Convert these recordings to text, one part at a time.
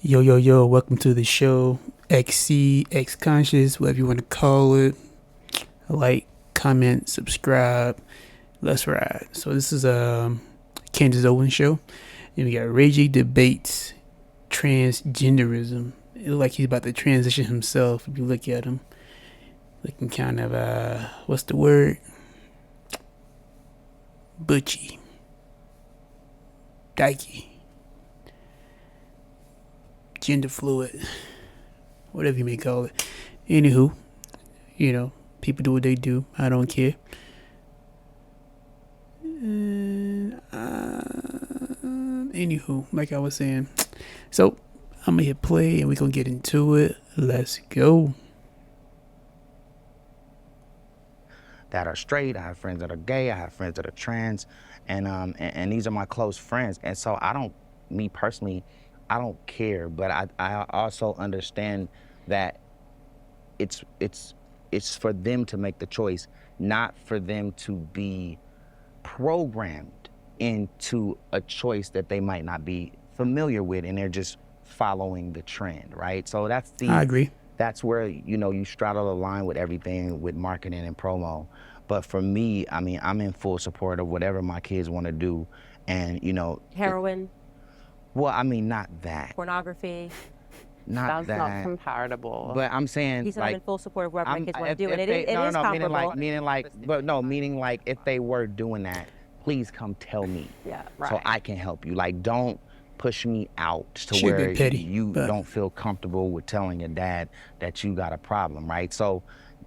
Yo, yo, yo, welcome to the show. XC, X Conscious, whatever you want to call it. Like, comment, subscribe. Let's ride. So, this is a Candace show. And we got Raging Debates, Transgenderism. It looks like he's about to transition himself if you look at him. Looking kind of, what's the word? Butchy. Dykey. Gender fluid, whatever you may call it. Anywho, people do what they do. I don't care. Anywho, like I was saying, so I'm gonna hit play and we're gonna get into it. Let's go. That are straight. I have friends that are gay. I have friends that are trans, and these are my close friends. And so me personally, I don't care, but I also understand that it's for them to make the choice, not for them to be programmed into a choice that they might not be familiar with, and they're just following the trend, right? So I agree. That's where, you straddle the line with everything with marketing and promo. But for me, I mean, I'm in full support of whatever my kids want to do, and heroin. Well, I mean, not that. Pornography. Not That's that. not comparable. But I'm saying, He said I'm in full support of whatever my kids want to if do, and it they, is comparable. meaning like if they were doing that, please come tell me. Yeah, right. So I can help you. Like, don't push me out to Should be where petty, you but don't feel comfortable with telling your dad that you got a problem, right? So,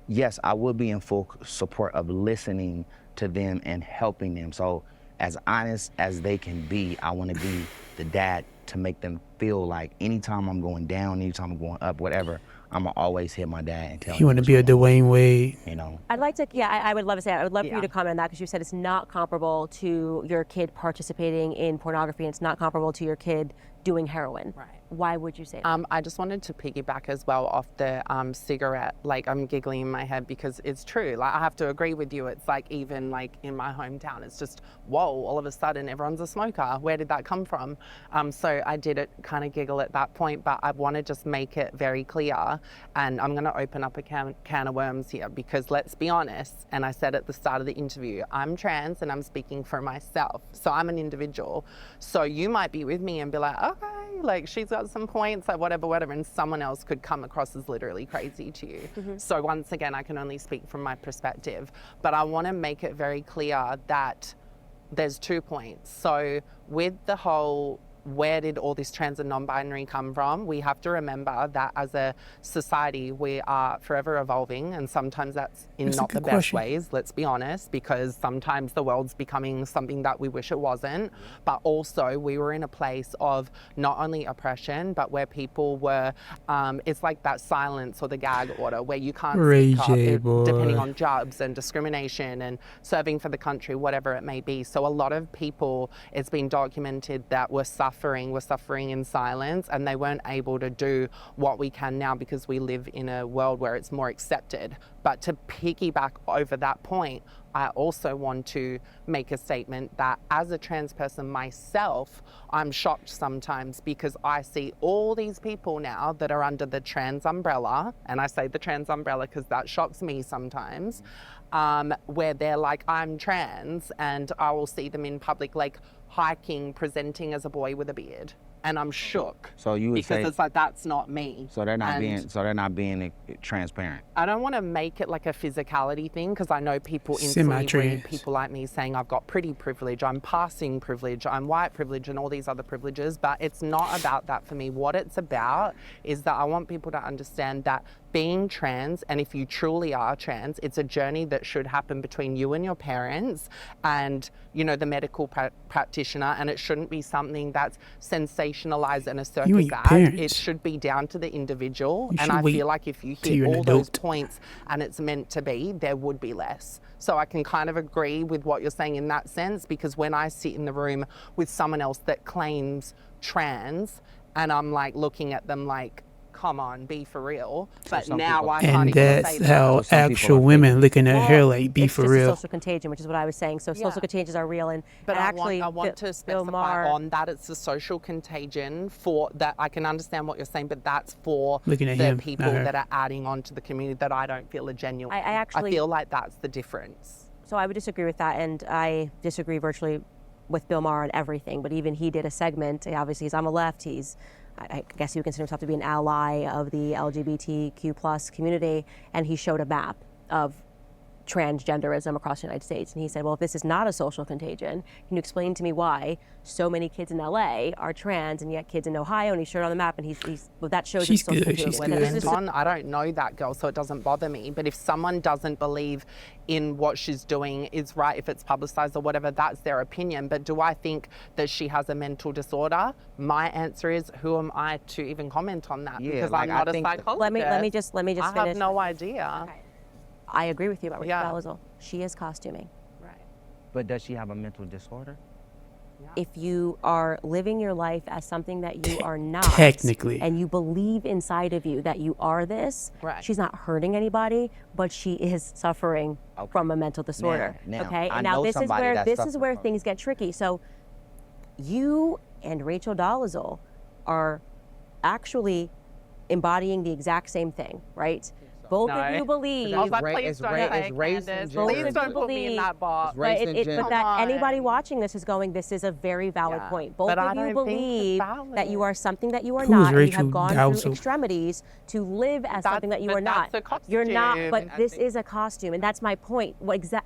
yes, I would be in full support of listening to them and helping them. So, as honest as they can be, I want to be the dad to make them feel like anytime I'm going down, anytime I'm going up, whatever, I'm going to always hit my dad and tell him. You want to be a Dwayne Wade? I'd like to, I would love to say, I would love for you to comment on that, because you said it's not comparable to your kid participating in pornography, and it's not comparable to your kid doing heroin. Right. Why would you say that? I just wanted to piggyback as well off the cigarette. Like, I'm giggling in my head because it's true. Like, I have to agree with you. It's like, even like in my hometown, it's just, whoa, all of a sudden everyone's a smoker. Where did that come from? So I did it kind of giggle at that point, but I want to just make it very clear. And I'm going to open up a can of worms here, because let's be honest, and I said at the start of the interview, I'm trans and I'm speaking for myself. So I'm an individual. So you might be with me and be like, okay, like she's got some points, like whatever, and someone else could come across as literally crazy to you. Mm-hmm. So once again, I can only speak from my perspective, but I want to make it very clear that there's 2 points. So with the whole, where did all this trans and non-binary come from? We have to remember that as a society, we are forever evolving, and sometimes that's in not the best ways, let's be honest, because sometimes the world's becoming something that we wish it wasn't. But also, we were in a place of not only oppression, but where people were, it's like that silence or the gag order, where you can't speak up, depending on jobs and discrimination and serving for the country, whatever it may be. So a lot of people, it's been documented that were suffering in silence, and they weren't able to do what we can now because we live in a world where it's more accepted. But to piggyback over that point, I also want to make a statement that as a trans person myself, I'm shocked sometimes, because I see all these people now that are under the trans umbrella, and I say the trans umbrella because that shocks me sometimes, where they're like, I'm trans, and I will see them in public, like hiking, presenting as a boy with a beard. And I'm shook. So you would say, because it's like, that's not me. So they're not being transparent. I don't want to make it like a physicality thing, because I know people instantly read people like me saying I've got pretty privilege, I'm passing privilege, I'm white privilege, and all these other privileges. But it's not about that for me. What it's about is that I want people to understand that being trans, and if you truly are trans, it's a journey that should happen between you and your parents and, the medical practitioner, and it shouldn't be something that's sensationalized and a circus act. It should be down to the individual, and I feel like if you hit all those points and it's meant to be, there would be less. So I can kind of agree with what you're saying in that sense, because when I sit in the room with someone else that claims trans, and I'm like looking at them like, come on, be for real. But some now people- I can't And even that's say that. how So some people actual are women looking at her Well, like, be it's for just real. a social contagion, which is what I was saying. So social contagions are real, and But and I actually, want to Bill specify Maher, on that it's a social contagion for that. I can understand what you're saying, but that's for Looking at the him, people not her. that are adding on to the community that I don't feel are genuine. I actually- feel like that's the difference. So I would disagree with that, and I disagree virtually with Bill Maher on everything. But even he did a segment. Obviously, he's on the left. I guess he would consider himself to be an ally of the LGBTQ plus community, and he showed a map of transgenderism across the United States. And he said, well, if this is not a social contagion, can you explain to me why so many kids in LA are trans and yet kids in Ohio? And he showed it on the map, and well, that shows She's it's social good, contagion. she's Whether good. this is I don't know that girl, so it doesn't bother me. But if someone doesn't believe in what she's doing is right, if it's publicized or whatever, that's their opinion. But do I think that she has a mental disorder? My answer is, who am I to even comment on that? Yeah, Because like, I'm I not a think that- psychologist. let me just I finish. have no idea. Okay. I agree with you about Rachel Yeah. Dolezal. She is costuming. Right. But does she have a mental disorder? If you are living your life as something that you are not, Technically. and you believe inside of you that you are this, Right. she's not hurting anybody, but she is suffering Okay. from a mental disorder. Now, okay, I and now know this is somebody where that this is suffers where from things get tricky. So, you and Rachel Dolezal are actually embodying the exact same thing, right? Both No. of you believe. I was like, ra- please it's don't ra- say it's race and Candace. gender. Please don't put me in that box. It's race But, and but gender. that Come anybody on. watching this is going, this is a very valid Yeah. point. Both But I of you don't think it's believe that you valid. are something that you are Who not, is and you Rachel have gone Dolezal? through extremities to live as something that you but are not. that's a You're not, costume. but I this think- is a costume, and that's my point.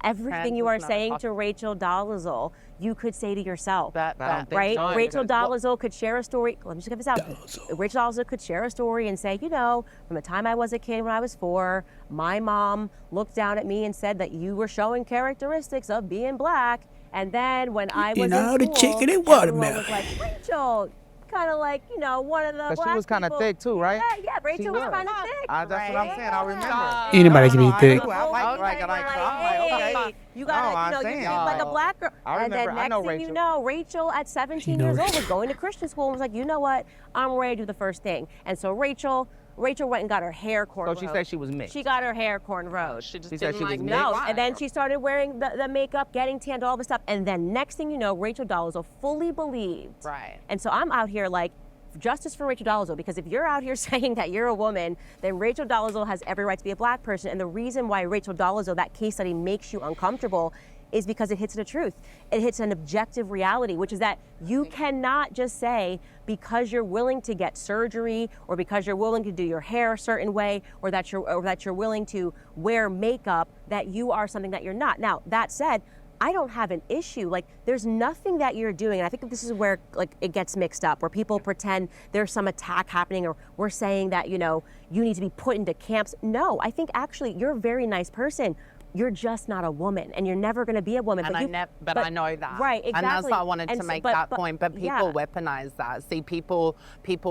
Everything Trans you is are not a saying to costume. Rachel Dolezal, you could say to yourself. That, I don't that, think Right? so. Rachel Because- Dolezal could share a story. Let me just get this out. Dolezal. Rachel Dolezal could share a story and say, you know, from the time I was a kid when I was 4, my mom looked down at me and said that you were showing characteristics of being black. And then when I was Eating in all the school, chicken and everyone watermelon. was like, Rachel, kind of like, you know, one of the But she black was kind of people. thick too, right? Yeah, Rachel was was. kind of thick. That's what I'm saying. I remember. Anybody can be No, I thick. do. I like Okay, like we're like, like, I'm like, okay. you gotta, No, you I'm know, you saying, seem like a like, black girl. I And then remember- I next know thing you Rachel. know, Rachel at 17 You know years old was Rachel. going to Christian school and was like, you know what, I'm ready to do the first thing. And so Rachel went and got her hair cornrowed. So she said she was mixed. She got her hair cornrowed. She just She said didn't she was like mixed? No, me. and then she started wearing the makeup, getting tanned, all this stuff. And then next thing you know, Rachel Dolezal fully believed. Right. And so I'm out here like, justice for Rachel Dolezal, because if you're out here saying that you're a woman, then Rachel Dolezal has every right to be a black person. And the reason why Rachel Dolezal, that case study, makes you uncomfortable is because it hits the truth. It hits an objective reality, which is that you cannot just say because you're willing to get surgery or because you're willing to do your hair a certain way or that you're willing to wear makeup that you are something that you're not. Now, that said, I don't have an issue. Like, there's nothing that you're doing, and I think that this is where like it gets mixed up, where people pretend there's some attack happening, or we're saying that, you know, you need to be put into camps. No, I think actually you're a very nice person. You're just not a woman, and you're never going to be a woman. And but I know that. Right, exactly. And that's why I wanted And to so- make but- that but- point. But people yeah. weaponize that. See, people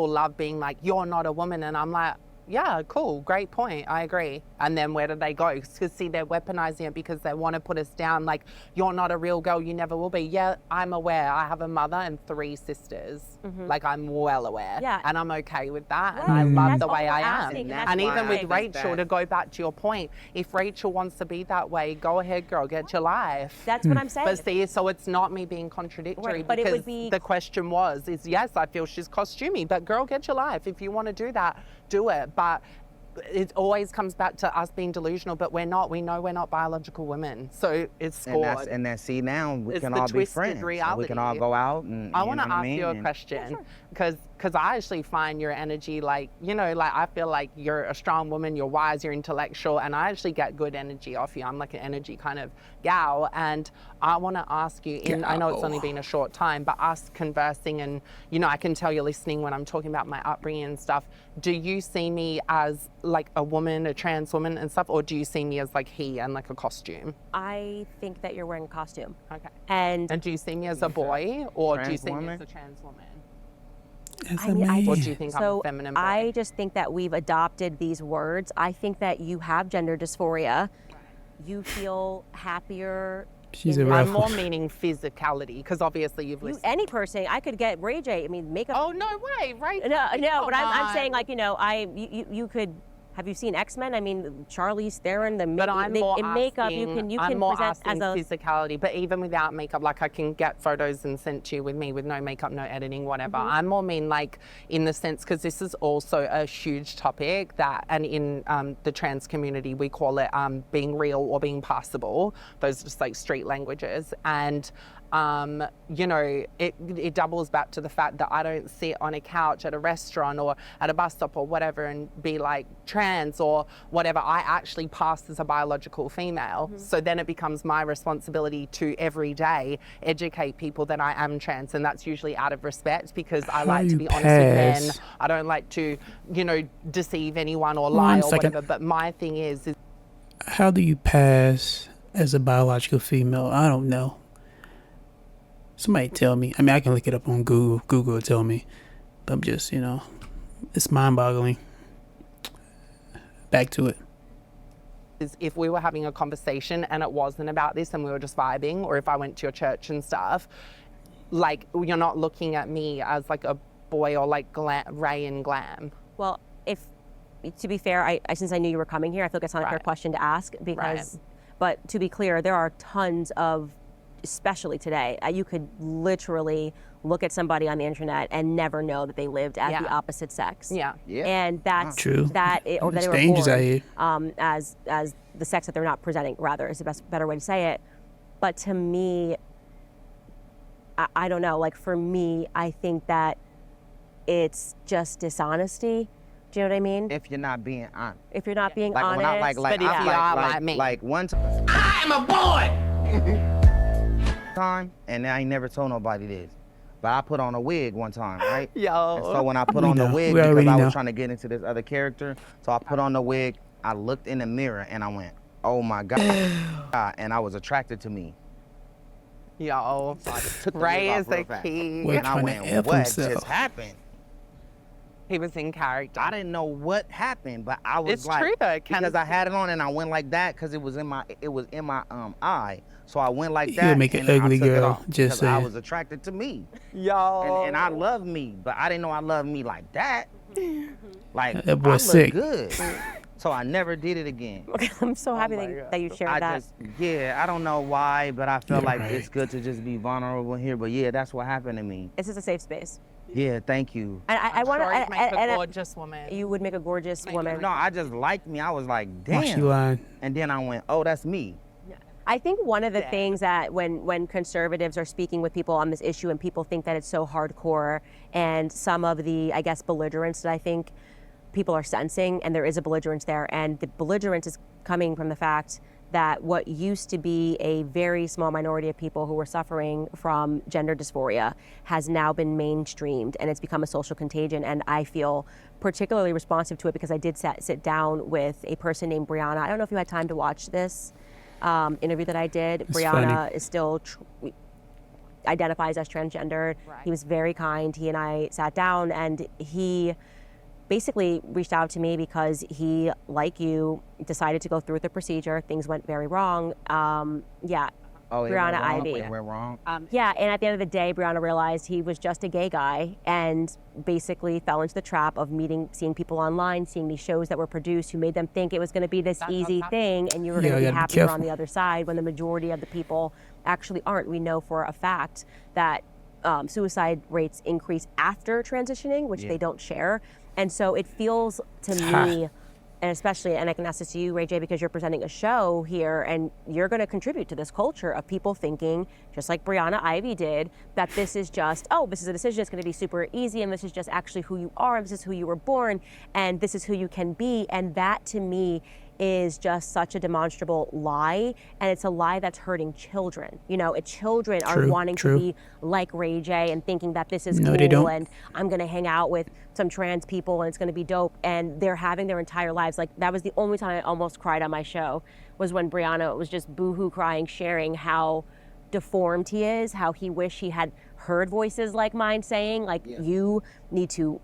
love being like, you're not a woman. And I'm like, yeah, cool, great point, I agree. And then where do they go? Because see, they're weaponizing it because they want to put us down like, you're not a real girl, you never will be. Yeah, I'm aware. I have a mother and 3 sisters. Like, I'm well aware. Yeah. And I'm okay with that. Right. And I love That's the all way we're I am. asking, and that's And why even I with think Rachel, that- to go back to your point, if Rachel wants to be that way, go ahead, girl, get your life. That's what I'm saying. But see, so it's not me being contradictory, Right, but it because would be- the question is yes, I feel she's costumey, but girl, get your life. If you want to do that, do it. But it always comes back to us being delusional, but we're not. We know we're not biological women, so it's scored. And then see now we It's can the all be twisted friends. And we reality. can all go out and I you want know to what I ask mean? you a And- question, because I actually find your energy like, you know, like I feel like you're a strong woman, you're wise, you're intellectual, and I actually get good energy off you. I'm like an energy kind of gal, and I want to ask you, I know it's only been a short time, but us conversing, and you know, I can tell you're listening when I'm talking about my upbringing and stuff. Do you see me as like a woman, a trans woman and stuff, or do you see me as like he and like a costume? I think that you're wearing a costume. Okay. And do you see me as a boy, or do you Trans see me woman? as a trans woman? As I a mean, I man. Or do you think I'm so a feminine boy? I just think that we've adopted these words. I think that you have gender dysphoria. You feel happier She's a in rough I'm one. more meaning physicality, because obviously you've listened. any person. I could get Ray J. I mean, makeup. Oh, no way, right? No, but I'm saying, on. like, you could. Have you seen X-Men? I mean, Charlize Theron, But I'm more in makeup, you asking, can I'm more present as asking a physicality, but even without makeup, like I can get photos and sent to you with me with no makeup, no editing, whatever. I'm more mean like in the sense, because this is also a huge topic that, and in the trans community, we call it being real or being passable. Those are just like street languages. And you know, it doubles back to the fact that I don't sit on a couch at a restaurant or at a bus stop or whatever and be like trans or whatever. I actually pass as a biological female. So then it becomes my responsibility to every day educate people that I am trans, and that's usually out of respect, because I like to you be honest with men. pass? I don't like to, you know, deceive anyone or on lie a or second. whatever. But my thing is How do you pass as a biological female? I don't know. Somebody tell me. I mean, I can look it up on Google. Google will tell me. But I'm just, it's mind-boggling. Back to it. if we were having a conversation and it wasn't about this and we were just vibing, or if I went to your church and stuff, like, you're not looking at me as like a boy or like Ray and glam. Well, to be fair, I since I knew you were coming here, I feel like it's not a fair Right. question to ask because, but to be clear, there are tons of, especially today, you could literally look at somebody on the internet and never know that they lived as Yeah. the opposite sex. Yeah. Yeah. And that's True. or that It's they were dangerous out here. born as the sex that they're not presenting, rather, is the better way to say it. But to me, I don't know, like, for me, I think that it's just dishonesty. Do you know what I mean? If you're not being honest. If you're not being Like honest. when I like But if I, you are like me. like one time, and I ain't never told nobody this, but I put on a wig one time, right? Yo. And so when I put We on the know. wig, We because already I know. was trying to get into this other character, so I put on the wig. I looked in the mirror and I went, "Oh my God!" And I was attracted to me. Yo. So I just took the Ray wig off is the real fast. key. Wait. And I Trying to went, F "What himself. just happened?" He was in character. I didn't know what happened, but I was It's like, true though, because Candace. I had it on and I went like that because it was in my eye. So I went like He'll that. make an and ugly I took it girl, off just because I saying. was attracted to me, Yo. and I love me, but I didn't know I loved me like that. Like That boy I look sick. good, so I never did it again. Okay, I'm so happy my that, God. that you shared I that. just, I don't know why, but I felt Yeah, like right. it's good to just be vulnerable here. But yeah, that's what happened to me. This is a safe space. Yeah, thank you. And I want Sure, you make a to. gorgeous woman. You would make a gorgeous woman. No, I just liked me. I was like, Why she damn. lying? And then I went, oh, that's me. I think one of the things that when conservatives are speaking with people on this issue and people think that it's so hardcore, and some of the, I guess, belligerence that I think people are sensing, and there is a belligerence there, and the belligerence is coming from the fact that what used to be a very small minority of people who were suffering from gender dysphoria has now been mainstreamed, and it's become a social contagion. And I feel particularly responsive to it because I did sit down with a person named Brianna. I don't know if you had time to watch this interview that I did. It's Brianna funny. is still identifies as transgender. Right. He was very kind. He and I sat down, and he basically reached out to me because he, like you, decided to go through with the procedure. Things went very wrong. Yeah. Oh, it Brianna went wrong? Ivy. It went wrong. Yeah, and at the end of the day, Brianna realized he was just a gay guy and basically fell into the trap of seeing people online, seeing these shows that were produced who made them think it was going to be this easy thing and you were Yeah, going to you be gotta be happier on careful. the other side, when the majority of the people actually aren't. We know for a fact that suicide rates increase after transitioning, which they don't share. And so it feels to me, and especially, and I can ask this to you, Ray J, because you're presenting a show here and you're going to contribute to this culture of people thinking, just like Brianna Ivy did, that this is just, oh, this is a decision, it's going to be super easy, and this is just actually who you are, and this is who you were born, and this is who you can be. And that, to me, is just such a demonstrable lie, and it's a lie that's hurting children. You know, children are True, wanting true. to be like Ray J and thinking that this is No, cool, they don't. and I'm gonna hang out with some trans people and it's gonna be dope, and they're having their entire lives. Like, that was the only time I almost cried on my show, was when Brianna was just boohoo crying, sharing how deformed he is, how he wished he had heard voices like mine saying, like, you need to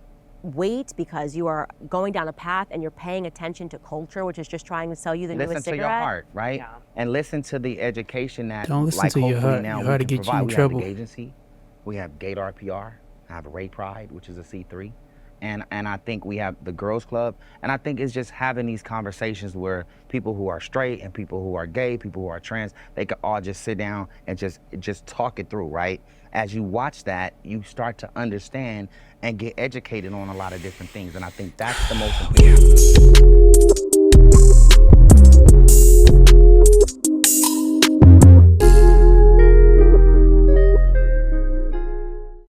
weight because you are going down a path and you're paying attention to culture, which is just trying to sell you the Listen newest to cigarette. your heart, right? Yeah. And listen to the education that, Don't listen like, to your hopefully heart. now Your we heart can will get you provide. in We trouble. have the agency, we have Gate RPR, I have Ray Pride, which is a C3. And I think we have the Girls Club. And I think it's just having these conversations where people who are straight and people who are gay, people who are trans, they can all just sit down and just talk it through, right? As you watch that, you start to understand and get educated on a lot of different things. And I think that's the most important.